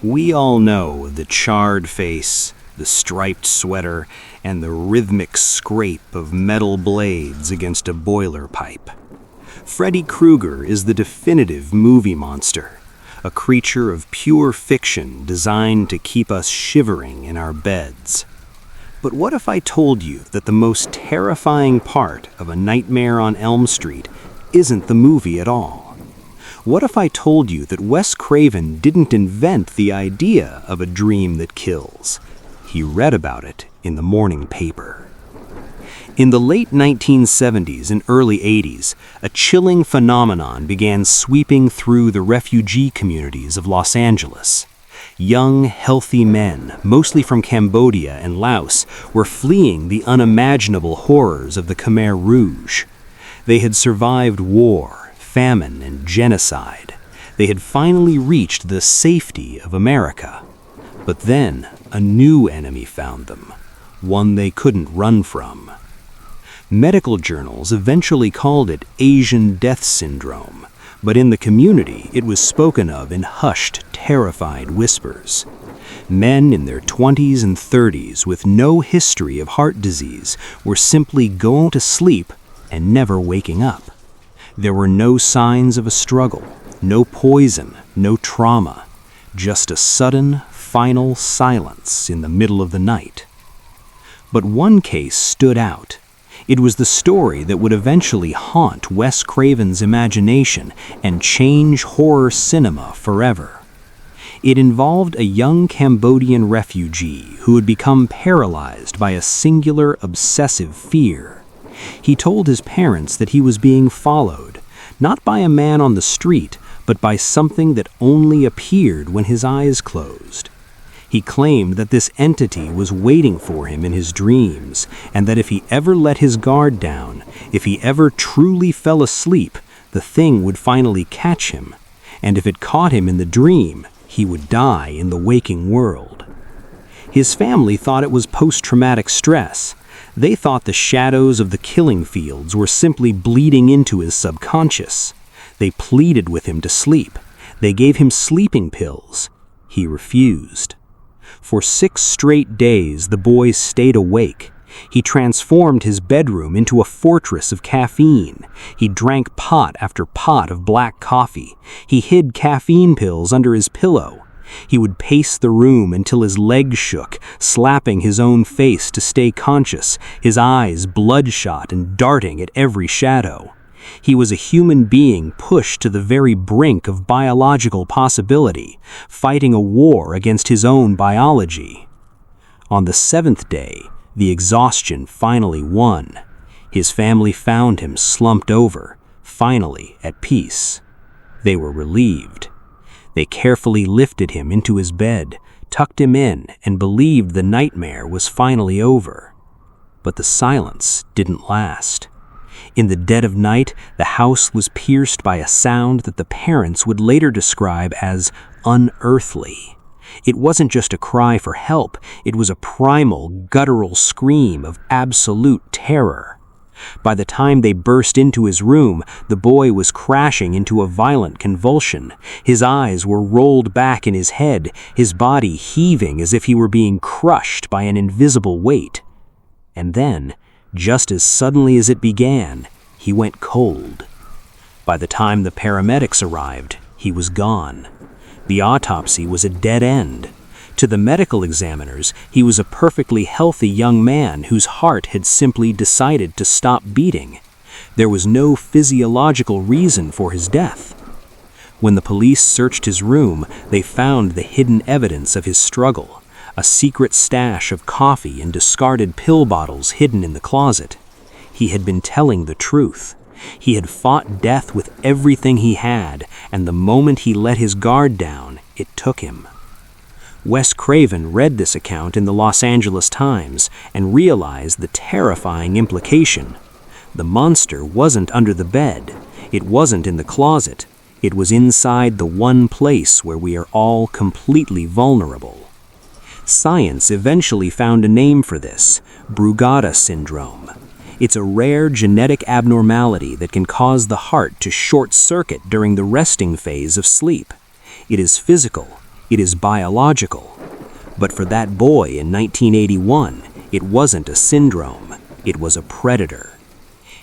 We all know the charred face, the striped sweater, and the rhythmic scrape of metal blades against a boiler pipe. Freddy Krueger is the definitive movie monster, a creature of pure fiction designed to keep us shivering in our beds. But what if I told you that the most terrifying part of A Nightmare on Elm Street isn't the movie at all? What if I told you that Wes Craven didn't invent the idea of a dream that kills? He read about it in the morning paper. In the late 1970s and early 80s, a chilling phenomenon began sweeping through the refugee communities of Los Angeles. Young, healthy men, mostly from Cambodia and Laos, were fleeing the unimaginable horrors of the Khmer Rouge. They had survived war, famine, and genocide. They had finally reached the safety of America. But then, a new enemy found them, one they couldn't run from. Medical journals eventually called it Asian death syndrome, but in the community it was spoken of in hushed, terrified whispers. Men in their 20s and 30s with no history of heart disease were simply going to sleep and never waking up. There were no signs of a struggle, no poison, no trauma, just a sudden, final silence in the middle of the night. But one case stood out. It was the story that would eventually haunt Wes Craven's imagination and change horror cinema forever. It involved a young Cambodian refugee who had become paralyzed by a singular obsessive fear. He told his parents that he was being followed, not by a man on the street, but by something that only appeared when his eyes closed. He claimed that this entity was waiting for him in his dreams, and that if he ever let his guard down, if he ever truly fell asleep, the thing would finally catch him, and if it caught him in the dream, he would die in the waking world. His family thought it was post-traumatic stress. They thought the shadows of the killing fields were simply bleeding into his subconscious. They pleaded with him to sleep. They gave him sleeping pills. He refused. For 6 straight days, the boy stayed awake. He transformed his bedroom into a fortress of caffeine. He drank pot after pot of black coffee. He hid caffeine pills under his pillow. He would pace the room until his legs shook, slapping his own face to stay conscious, his eyes bloodshot and darting at every shadow. He was a human being pushed to the very brink of biological possibility, fighting a war against his own biology. On the 7th day, the exhaustion finally won. His family found him slumped over, finally at peace. They were relieved. They carefully lifted him into his bed, tucked him in, and believed the nightmare was finally over. But the silence didn't last. In the dead of night, the house was pierced by a sound that the parents would later describe as unearthly. It wasn't just a cry for help, it was a primal, guttural scream of absolute terror. By the time they burst into his room, the boy was crashing into a violent convulsion. His eyes were rolled back in his head, his body heaving as if he were being crushed by an invisible weight. And then, just as suddenly as it began, he went cold. By the time the paramedics arrived, he was gone. The autopsy was a dead end. To the medical examiners, he was a perfectly healthy young man whose heart had simply decided to stop beating. There was no physiological reason for his death. When the police searched his room, they found the hidden evidence of his struggle, a secret stash of coffee and discarded pill bottles hidden in the closet. He had been telling the truth. He had fought death with everything he had, and the moment he let his guard down, it took him. Wes Craven read this account in the Los Angeles Times and realized the terrifying implication. The monster wasn't under the bed. It wasn't in the closet. It was inside the one place where we are all completely vulnerable. Science eventually found a name for this: Brugada syndrome. It's a rare genetic abnormality that can cause the heart to short-circuit during the resting phase of sleep. It is physical. It is biological. But for that boy in 1981, it wasn't a syndrome. It was a predator.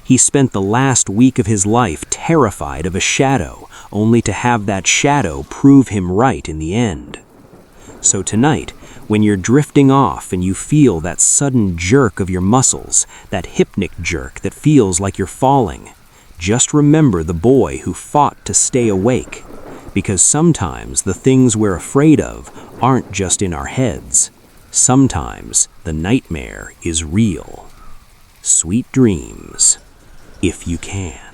He spent the last week of his life terrified of a shadow, only to have that shadow prove him right in the end. So tonight, when you're drifting off and you feel that sudden jerk of your muscles, that hypnic jerk that feels like you're falling, just remember the boy who fought to stay awake. Because sometimes the things we're afraid of aren't just in our heads. Sometimes the nightmare is real. Sweet dreams, if you can.